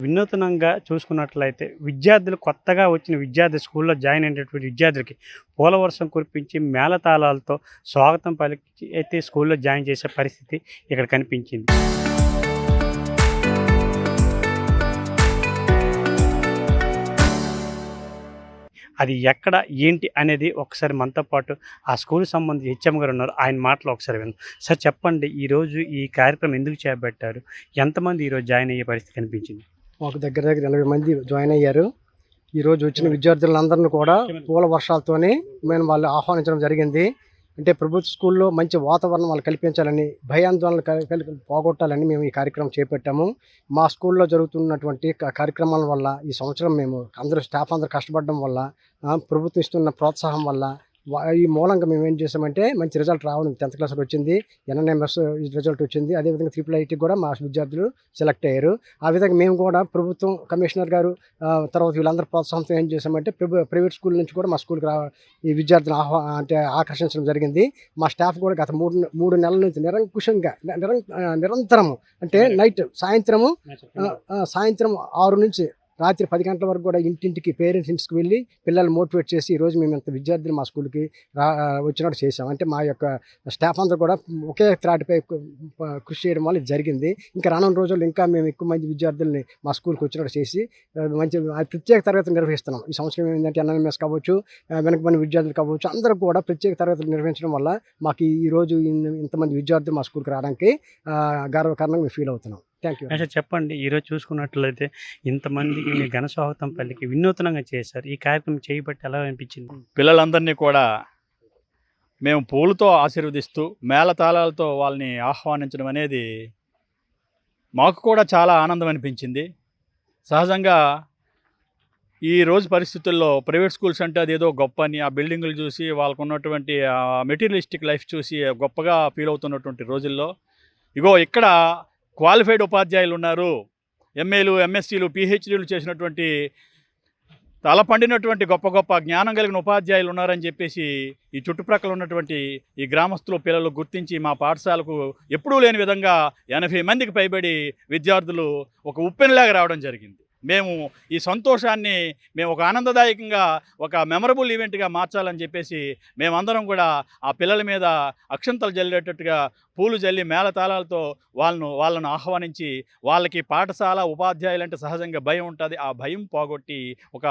వినూత్నంగా చూసుకున్నట్లయితే విద్యార్థులు కొత్తగా వచ్చిన విద్యార్థి స్కూల్లో జాయిన్ అయినటువంటి విద్యార్థులకి పూలవర్షం కురిపించి మేళతాళాలతో స్వాగతం పలికి అయితే స్కూల్లో జాయిన్ చేసే పరిస్థితి ఇక్కడ కనిపించింది. అది ఎక్కడ ఏంటి అనేది ఒకసారి మనతో పాటు ఆ స్కూల్కి సంబంధించి హెచ్ఎం గారు ఉన్నారు. ఆయన మాటలు ఒకసారి విందాం. సార్ చెప్పండి, ఈరోజు ఈ కార్యక్రమం ఎందుకు చేపట్టారు? ఎంతమంది ఈరోజు జాయిన్ అయ్యే పరిస్థితి కనిపించింది? మాకు దగ్గర 80 మంది జాయిన్ అయ్యారు. ఈరోజు వచ్చిన విద్యార్థులందరినీ కూడా పూల వర్షాలతోనే మేము వాళ్ళు ఆహ్వానించడం జరిగింది. అంటే ప్రభుత్వ స్కూల్లో మంచి వాతావరణం వాళ్ళు కల్పించాలని, భయాందోళనలు పోగొట్టాలని మేము ఈ కార్యక్రమం చేపట్టాము. మా స్కూల్లో జరుగుతున్నటువంటి కార్యక్రమాల వల్ల ఈ సంవత్సరం మేము స్టాఫ్ అందరూ కష్టపడడం వల్ల, ప్రభుత్వం ఇస్తున్న ప్రోత్సాహం వల్ల ఈ మూలంగా మేము ఏం చేసామంటే మంచి రిజల్ట్ రావడం 10th క్లాస్లో వచ్చింది. ఎన్ఎన్ఎంఎస్ రిజల్ట్ వచ్చింది. అదేవిధంగా IIIT కూడా మా విద్యార్థులు సెలెక్ట్ అయ్యారు. ఆ విధంగా మేము కూడా ప్రభుత్వం, కమిషనర్ గారు, తర్వాత వీళ్ళందరూ ప్రోత్సాహంతో ఏం చేసామంటే ప్రైవేట్ స్కూల్ నుంచి కూడా మా స్కూల్కి ఈ విద్యార్థులను ఆకర్షించడం జరిగింది. మా స్టాఫ్ కూడా గత మూడు నెలల నుంచి నిరంకుశంగా నిరంతరము అంటే నైట్ సాయంత్రం 6 నుంచి రాత్రి 10 గంటల వరకు కూడా ఇంటింటికి పేరెంట్స్ ఇంటికి వెళ్ళి పిల్లల్ని మోటివేట్ చేసి ఈరోజు మేము ఇంత విద్యార్థులు మా స్కూల్కి వచ్చినట్టు చేసాం. అంటే మా యొక్క స్టాఫ్ అందరూ కూడా ఒకే త్రాటిపై కృషి చేయడం వల్ల ఇది జరిగింది. ఇంకా రానున్న రోజుల్లో ఇంకా మేము ఎక్కువ మంది విద్యార్థుల్ని మా స్కూల్కి వచ్చినట్టు చేసి మంచి ప్రత్యేక తరగతులు నిర్వహిస్తున్నాం. ఈ సంవత్సరం ఏంటంటే ఎన్ఎంఎస్ కావచ్చు, వెనకబడిన విద్యార్థులు కావచ్చు, అందరూ కూడా ప్రత్యేక తరగతులు నిర్వహించడం వల్ల మాకు ఈరోజు ఇంతమంది విద్యార్థులు మా స్కూల్కి రావడానికి గర్వకారణంగా మేము ఫీల్ అవుతున్నాం. Thank you. చెప్పండి, ఈరోజు చూసుకున్నట్లయితే ఇంతమందికి మీ ఘన స్వాగతం పల్లికి వినూత్నంగా చేశారు. ఈ కార్యక్రమం చేయబట్టి ఎలా అనిపించింది? పిల్లలందరినీ కూడా మేము పూలతో ఆశీర్వదిస్తూ మేళతాళాలతో వాళ్ళని ఆహ్వానించడం అనేది మాకు కూడా చాలా ఆనందం అనిపించింది. సహజంగా ఈ రోజు పరిస్థితుల్లో ప్రైవేట్ స్కూల్స్ అంటే అదేదో గొప్ప అని, ఆ బిల్డింగులు చూసి వాళ్ళకు ఉన్నటువంటి మెటీరియలిస్టిక్ లైఫ్ చూసి గొప్పగా ఫీల్ అవుతున్నటువంటి రోజుల్లో ఇగో ఇక్కడ క్వాలిఫైడ్ ఉపాధ్యాయులు ఉన్నారు, ఎంఏలు, ఎంఎస్సీలు, పిహెచ్డీలు చేసినటువంటి తలపండినటువంటి గొప్ప గొప్ప జ్ఞానం కలిగిన ఉపాధ్యాయులు ఉన్నారని చెప్పేసి ఈ చుట్టుప్రక్కల ఉన్నటువంటి ఈ గ్రామస్తుల పిల్లలు గుర్తించి మా పాఠశాలకు ఎప్పుడూ లేని విధంగా 80 మందికి పైబడి విద్యార్థులు ఒక ఉప్పెనలాగా రావడం జరిగింది. మేము ఈ సంతోషాన్ని మేము ఒక ఆనందదాయకంగా, ఒక మెమరబుల్ ఈవెంట్గా మార్చాలని చెప్పేసి మేమందరం కూడా ఆ పిల్లల మీద అక్షంతలు జల్లేటట్టుగా పూలు జల్లి మేళతాళాలతో వాళ్ళను ఆహ్వానించి వాళ్ళకి పాఠశాల ఉపాధ్యాయులంటే సహజంగా భయం ఉంటుంది. ఆ భయం పోగొట్టి ఒక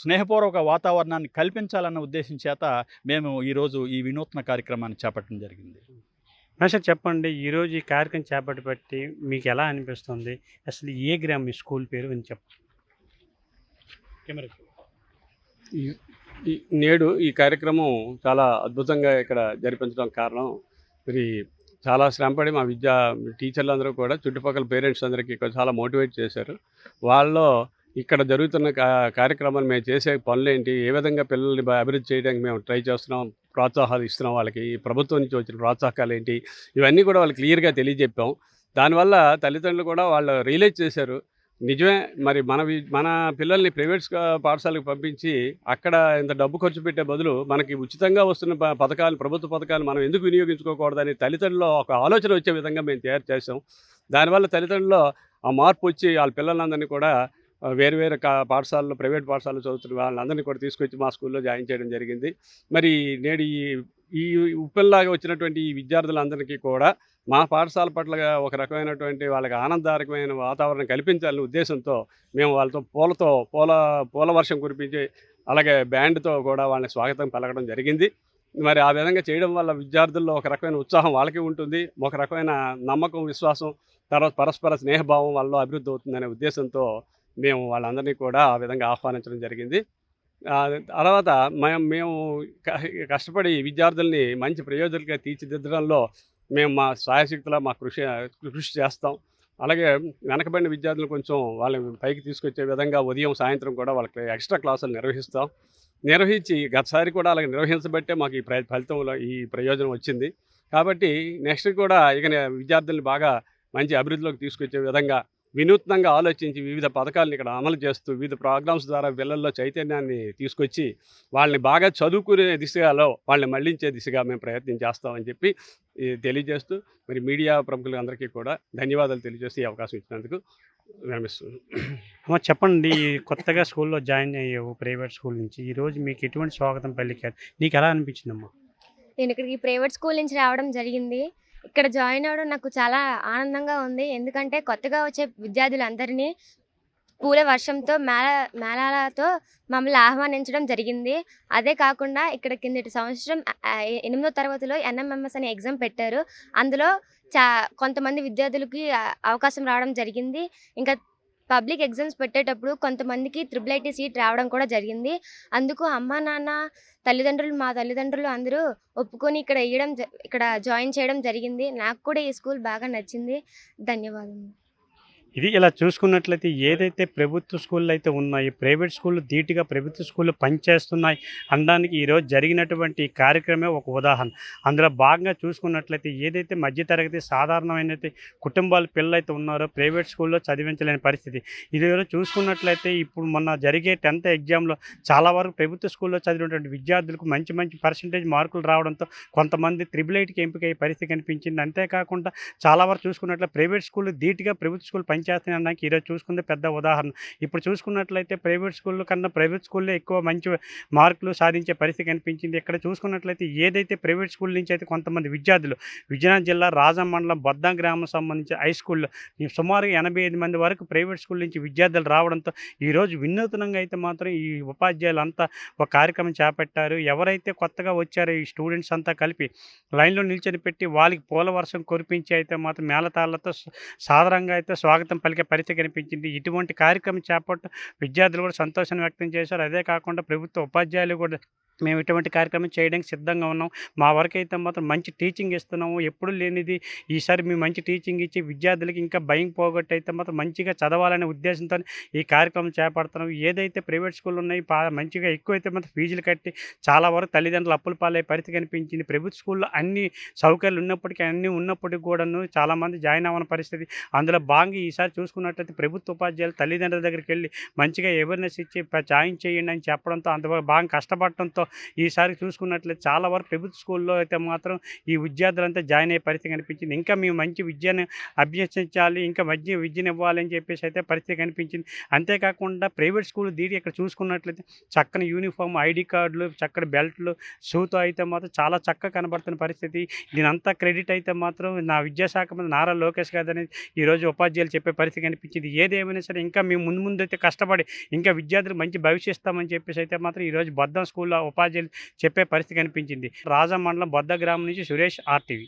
స్నేహపూర్వక వాతావరణాన్ని కల్పించాలన్న ఉద్దేశం చేత మేము ఈరోజు ఈ వినూత్న కార్యక్రమాన్ని చేపట్టడం జరిగింది. సార్ చెప్పండి, ఈరోజు ఈ కార్యక్రమం చేపట్టి మీకు ఎలా అనిపిస్తుంది? అసలు ఏ గ్రామం మీ స్కూల్ పేరు అని చెప్పండి. నేడు ఈ కార్యక్రమం చాలా అద్భుతంగా ఇక్కడ జరిపించడం కారణం, మరి చాలా శ్రమపడి మా టీచర్లు అందరూ కూడా చుట్టుపక్కల పేరెంట్స్ అందరికీ చాలా మోటివేట్ చేశారు. వాళ్ళలో ఇక్కడ జరుగుతున్న కార్యక్రమాలు, మేము చేసే పనులేంటి, ఏ విధంగా పిల్లల్ని అభివృద్ధి చేయడానికి మేము ట్రై చేస్తున్నాం, ప్రోత్సాహాలు ఇస్తున్నాం, వాళ్ళకి ఈ ప్రభుత్వం నుంచి వచ్చిన ప్రోత్సాహకాలు ఏంటి, ఇవన్నీ కూడా వాళ్ళకి క్లియర్గా తెలియజెప్పాం. దానివల్ల తల్లిదండ్రులు కూడా వాళ్ళు రియలైజ్ చేశారు, నిజమే మరి మన పిల్లల్ని ప్రైవేట్ పాఠశాలకు పంపించి అక్కడ ఇంత డబ్బు ఖర్చు పెట్టే బదులు మనకి ఉచితంగా వస్తున్న ప్రభుత్వ పథకాలు మనం ఎందుకు వినియోగించుకోకూడదని తల్లిదండ్రులు ఒక ఆలోచన వచ్చే విధంగా మేము తయారు చేసాం. దానివల్ల తల్లిదండ్రుల్లో ఆ మార్పు వచ్చి వాళ్ళ పిల్లలందరినీ కూడా వేరు పాఠశాలలో, ప్రైవేట్ పాఠశాలలో చదువుతున్న వాళ్ళందరినీ కూడా తీసుకొచ్చి మా స్కూల్లో జాయిన్ చేయడం జరిగింది. మరి నేడు ఈ ఉప్పెనలాగా వచ్చినటువంటి ఈ విద్యార్థులందరికీ కూడా మా పాఠశాల పట్ల ఒక రకమైనటువంటి వాళ్ళకి ఆనందదాయకమైన వాతావరణం కల్పించాలనే ఉద్దేశంతో మేము వాళ్ళతో పూల వర్షం కురిపించి, అలాగే బ్యాండ్తో కూడా వాళ్ళని స్వాగతం పలకడం జరిగింది. మరి ఆ విధంగా చేయడం వల్ల విద్యార్థుల్లో ఒక రకమైన ఉత్సాహం వాళ్ళకి ఉంటుంది, ఒక రకమైన నమ్మకం, విశ్వాసం, తర్వాత పరస్పర స్నేహభావం వాళ్ళలో అభివృద్ధి అవుతుందనే ఉద్దేశంతో మేము వాళ్ళందరినీ కూడా ఆ విధంగా ఆహ్వానించడం జరిగింది. తర్వాత మేము కష్టపడి విద్యార్థుల్ని మంచి ప్రయోజకులుగా తీర్చిదిద్దడంలో మేము మా సాయశక్తులా మా కృషి చేస్తాం. అలాగే వెనకబడిన విద్యార్థులు కొంచెం వాళ్ళని పైకి తీసుకొచ్చే విధంగా ఉదయం, సాయంత్రం కూడా వాళ్ళకి ఎక్స్ట్రా క్లాసులు నిర్వహించి గతసారి కూడా అలాగే నిర్వహించబట్టే మాకు ఈ ఫలితంలో ఈ ప్రయోజనం వచ్చింది. కాబట్టి నెక్స్ట్ కూడా ఇక విద్యార్థుల్ని బాగా మంచి అభివృద్ధిలోకి తీసుకొచ్చే విధంగా వినూత్నంగా ఆలోచించి వివిధ పథకాలను ఇక్కడ అమలు చేస్తూ వివిధ ప్రోగ్రామ్స్ ద్వారా పిల్లల్లో చైతన్యాన్ని తీసుకొచ్చి వాళ్ళని బాగా చదువుకునే దిశగాలో వాళ్ళని మళ్లించే దిశగా మేము ప్రయత్నం చేస్తామని చెప్పి తెలియజేస్తూ మరి మీడియా ప్రముఖులందరికీ కూడా ధన్యవాదాలు తెలియజేస్తూ ఈ అవకాశం ఇచ్చినందుకు విరమిస్తున్నాను. అమ్మ చెప్పండి, కొత్తగా స్కూల్లో జాయిన్ అయ్యావు ప్రైవేట్ స్కూల్ నుంచి. ఈరోజు మీకు ఎటువంటి స్వాగతం పలికారు? నీకు ఎలా అనిపించిందమ్మా? నేను ఇక్కడికి ప్రైవేట్ స్కూల్ నుంచి రావడం జరిగింది. ఇక్కడ జాయిన్ అవ్వడం నాకు చాలా ఆనందంగా ఉంది. ఎందుకంటే కొత్తగా వచ్చే విద్యార్థులందరినీ పూల వర్షంతో మేళాలతో మమ్మల్ని ఆహ్వానించడం జరిగింది. అదే కాకుండా ఇక్కడ కిందటి సంవత్సరం 8వ తరగతిలో ఎన్ఎంఎంఎస్ అనే ఎగ్జామ్ పెట్టారు. అందులో కొంతమంది విద్యార్థులకి అవకాశం రావడం జరిగింది. ఇంకా పబ్లిక్ ఎగ్జామ్స్ పెట్టేటప్పుడు కొంతమందికి IIIT సీట్ రావడం కూడా జరిగింది. అందుకు అమ్మా నాన్న మా తల్లిదండ్రులు అందరూ ఒప్పుకొని ఇక్కడ జాయిన్ చేయడం జరిగింది. నాకు కూడా ఈ స్కూల్ బాగా నచ్చింది. ధన్యవాదాలు. ఇది ఇలా చూసుకున్నట్లయితే ఏదైతే ప్రభుత్వ స్కూళ్ళు అయితే ఉన్నాయో, ప్రైవేట్ స్కూళ్ళు ధీటుగా ప్రభుత్వ స్కూళ్ళు పనిచేస్తున్నాయి అనడానికి ఈరోజు జరిగినటువంటి ఈ కార్యక్రమే ఒక ఉదాహరణ. అందులో భాగంగా చూసుకున్నట్లయితే ఏదైతే మధ్యతరగతి సాధారణమైన కుటుంబాల పిల్లలు అయితే ఉన్నారో ప్రైవేట్ స్కూల్లో చదివించలేని పరిస్థితి. ఈరోజు చూసుకున్నట్లయితే ఇప్పుడు మొన్న జరిగే 10th ఎగ్జామ్లో చాలా వరకు ప్రభుత్వ స్కూల్లో చదివినటువంటి విద్యార్థులకు మంచి మంచి పర్సంటేజ్ మార్కులు రావడంతో కొంతమంది IIITకి ఎంపికయ్యే పరిస్థితి కనిపించింది. అంతేకాకుండా చాలా వరకు చూసుకున్నట్లయితే ప్రైవేట్ స్కూళ్ళు ధీటుగా ప్రభుత్వ స్కూల్ పనిచేస్తున్నాయి అనడానికి ఈరోజు చూసుకుంటే పెద్ద ఉదాహరణ. ఇప్పుడు చూసుకున్నట్లయితే ప్రైవేట్ స్కూళ్ళ కన్నా ప్రైవేట్ స్కూల్లో ఎక్కువ మంచి మార్కులు సాధించే పరిస్థితి కనిపించింది. ఇక్కడ చూసుకున్నట్లయితే ఏదైతే ప్రైవేట్ స్కూల్ నుంచి అయితే కొంతమంది విద్యార్థులు విజయనగరం జిల్లా రాజం మండలం బొద్దాం గ్రామం సంబంధించి హై స్కూల్లో సుమారుగా 85 మంది వరకు ప్రైవేట్ స్కూల్ నుంచి విద్యార్థులు రావడంతో ఈరోజు వినూత్నంగా అయితే మాత్రం ఈ ఉపాధ్యాయులంతా ఒక కార్యక్రమం చేపట్టారు. ఎవరైతే కొత్తగా వచ్చారో ఈ స్టూడెంట్స్ అంతా కలిపి లైన్లో నిల్చొని పెట్టి వాళ్ళకి పూల వర్షం కురిపించి అయితే మాత్రం మేళతాళ్లతో సాధారణంగా అయితే స్వాగతం పలికే పరిస్థితి కనిపించింది. ఇటువంటి కార్యక్రమం చేపట్టు విద్యార్థులు కూడా సంతోషాన్ని వ్యక్తం చేశారు. అదే కాకుండా ప్రభుత్వ ఉపాధ్యాయులు కూడా మేము ఇటువంటి కార్యక్రమం చేయడానికి సిద్ధంగా ఉన్నాం. మా వరకు అయితే మాత్రం మంచి టీచింగ్ ఇస్తున్నాము. ఎప్పుడు లేనిది ఈసారి మేము మంచి టీచింగ్ ఇచ్చి విద్యార్థులకి ఇంకా భయం పోగొట్టి అయితే మాత్రం మంచిగా చదవాలనే ఉద్దేశంతో ఈ కార్యక్రమం చేపడుతున్నాం. ఏదైతే ప్రైవేట్ స్కూళ్ళు ఉన్నాయి మంచిగా ఎక్కువైతే మాత్రం ఫీజులు కట్టి చాలా వరకు తల్లిదండ్రులు అప్పుల పాలయ్యే పరిస్థితి కనిపించింది. ప్రభుత్వ స్కూల్లో అన్ని సౌకర్యాలు ఉన్నప్పటికీ అన్నీ ఉన్నప్పటికీ కూడాను చాలామంది జాయిన్ అవ్వని పరిస్థితి. అందులో భాగంగా ఈసారి చూసుకున్నట్లయితే ప్రభుత్వ ఉపాధ్యాయులు తల్లిదండ్రుల దగ్గరికి వెళ్ళి మంచిగా అవేర్నెస్ ఇచ్చి జాయిన్ చేయండి అని చెప్పడంతో అంత బాగా కష్టపడటంతో ఈసారి చూసుకున్నట్లయితే చాలా వరకు ప్రభుత్వ స్కూల్లో అయితే మాత్రం ఈ విద్యార్థులంతా జాయిన్ అయ్యే పరిస్థితి కనిపించింది. ఇంకా మేము మంచి విద్యను అభ్యసించాలి, ఇంకా మంచి విద్యను ఇవ్వాలని చెప్పేసి అయితే పరిస్థితి కనిపించింది. అంతేకాకుండా ప్రైవేట్ స్కూల్ దీటి ఇక్కడ చూసుకున్నట్లయితే చక్కని యూనిఫామ్, ఐడి కార్డులు, చక్కటి బెల్ట్లు, షూతో అయితే మాత్రం చాలా చక్కగా కనబడుతున్న పరిస్థితి. దీనంతా క్రెడిట్ అయితే మాత్రం నా విద్యాశాఖ మంత్రి నారా లోకేష్ గారు అనేది ఈరోజు ఉపాధ్యాయులు చెప్పే పరిస్థితి కనిపించింది. ఏదేమైనా సరే ఇంకా మేము ముందు అయితే కష్టపడి ఇంకా విద్యార్థులకు మంచి భవిష్యత్తామని చెప్పేసి అయితే మాత్రం ఈరోజు బొద్దం స్కూల్లో ఉపాధ్యాయులు చెప్పే పరిస్థితి కనిపించింది. రాజం మండలం బొద్ద గ్రామం నుంచి సురేష్, RTV.